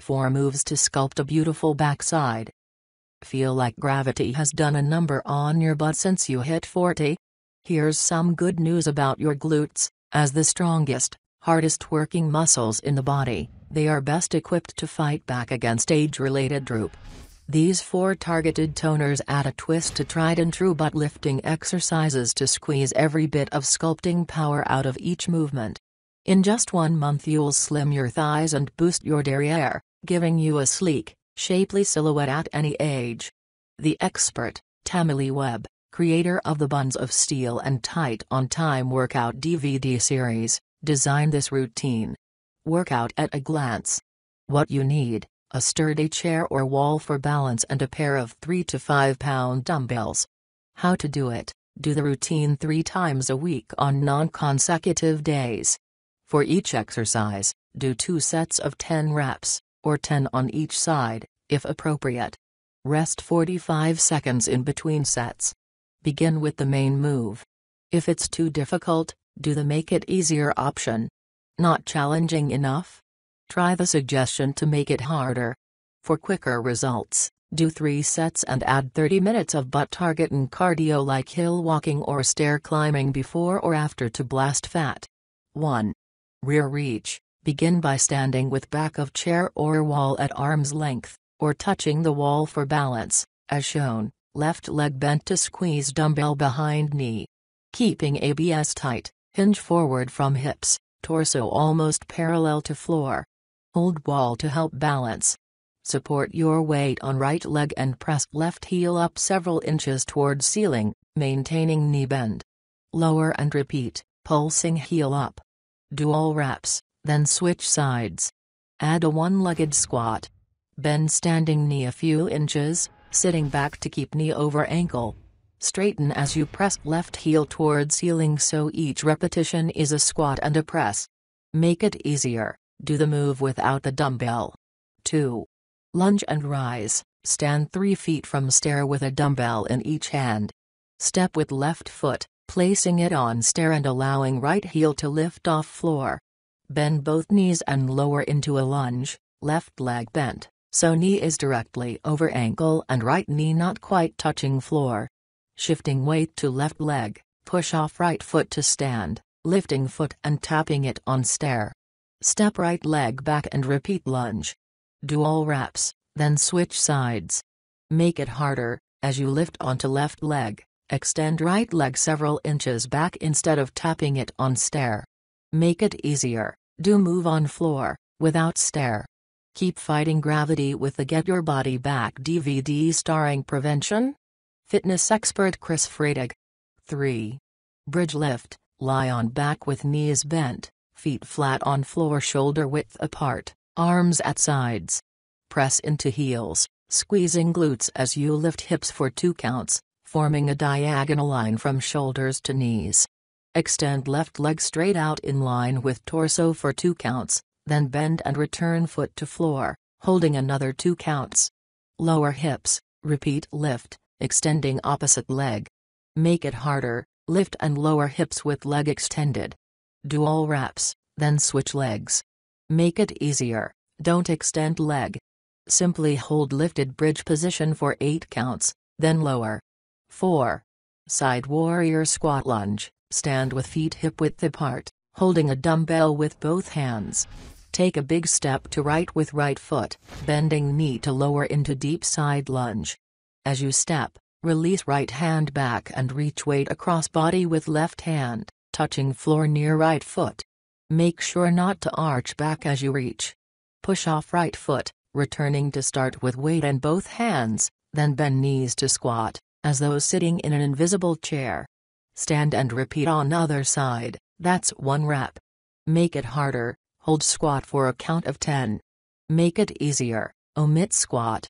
4 moves to sculpt a beautiful backside. Feel like gravity has done a number on your butt since you hit 40? Here's some good news about your glutes. As the strongest, hardest working muscles in the body, they are best equipped to fight back against age-related droop. These 4 targeted toners add a twist to tried and true butt lifting exercises to squeeze every bit of sculpting power out of each movement. In just 1 month you'll slim your thighs and boost your derriere, giving you a sleek, shapely silhouette at any age. The expert, Tamilee Webb, creator of the Buns of Steel and Tight on Time workout DVD series, designed this routine. Workout at a glance. What you need: a sturdy chair or wall for balance and a pair of 3 to 5 pound dumbbells. How to do it: do the routine 3 times a week on non-consecutive days. For each exercise, do 2 sets of 10 reps, or 10 on each side, if appropriate. Rest 45 seconds in between sets. Begin with the main move. If it's too difficult, do the make it easier option. Not challenging enough? Try the suggestion to make it harder. For quicker results, do 3 sets and add 30 minutes of butt targeting cardio like hill walking or stair climbing before or after to blast fat. 1. Rear reach. Begin by standing with back of chair or wall at arm's length, or touching the wall for balance, as shown. Left leg bent to squeeze dumbbell behind knee. Keeping abs tight, hinge forward from hips, torso almost parallel to floor. Hold wall to help balance. Support your weight on right leg and press left heel up several inches toward ceiling, maintaining knee bend. Lower and repeat, pulsing heel up. Do all reps, then switch sides. Add a one-legged squat. Bend standing knee a few inches, sitting back to keep knee over ankle. Straighten as you press left heel toward ceiling so each repetition is a squat and a press. Make it easier, do the move without the dumbbell. 2. Lunge and rise. Stand 3 feet from stair with a dumbbell in each hand. Step with left foot, placing it on stair and allowing right heel to lift off floor. Bend both knees and lower into a lunge, left leg bent, so knee is directly over ankle and right knee not quite touching floor. Shifting weight to left leg, push off right foot to stand, lifting foot and tapping it on stair. Step right leg back and repeat lunge. Do all reps, then switch sides. Make it harder, as you lift onto left leg, extend right leg several inches back instead of tapping it on stair. Make it easier, do move on floor, without stair. Keep fighting gravity with the Get Your Body Back DVD starring prevention fitness expert Chris Freitag. 3. Bridge lift. Lie on back with knees bent, feet flat on floor, shoulder width apart, arms at sides. Press into heels, squeezing glutes as you lift hips for 2 counts, forming a diagonal line from shoulders to knees. Extend left leg straight out in line with torso for 2 counts, then bend and return foot to floor, holding another 2 counts. Lower hips, repeat lift, extending opposite leg. Make it harder, lift and lower hips with leg extended. Do all reps, then switch legs. Make it easier, don't extend leg. Simply hold lifted bridge position for 8 counts, then lower. 4. Side warrior squat lunge. Stand with feet hip width apart, holding a dumbbell with both hands. Take a big step to right with right foot, bending knee to lower into deep side lunge. As you step, release right hand back and reach weight across body with left hand, touching floor near right foot. Make sure not to arch back as you reach. Push off right foot, returning to start with weight in both hands, then bend knees to squat, as though sitting in an invisible chair. Stand and repeat on other side, that's 1 rep. Make it harder, hold squat for a count of 10. Make it easier, omit squat.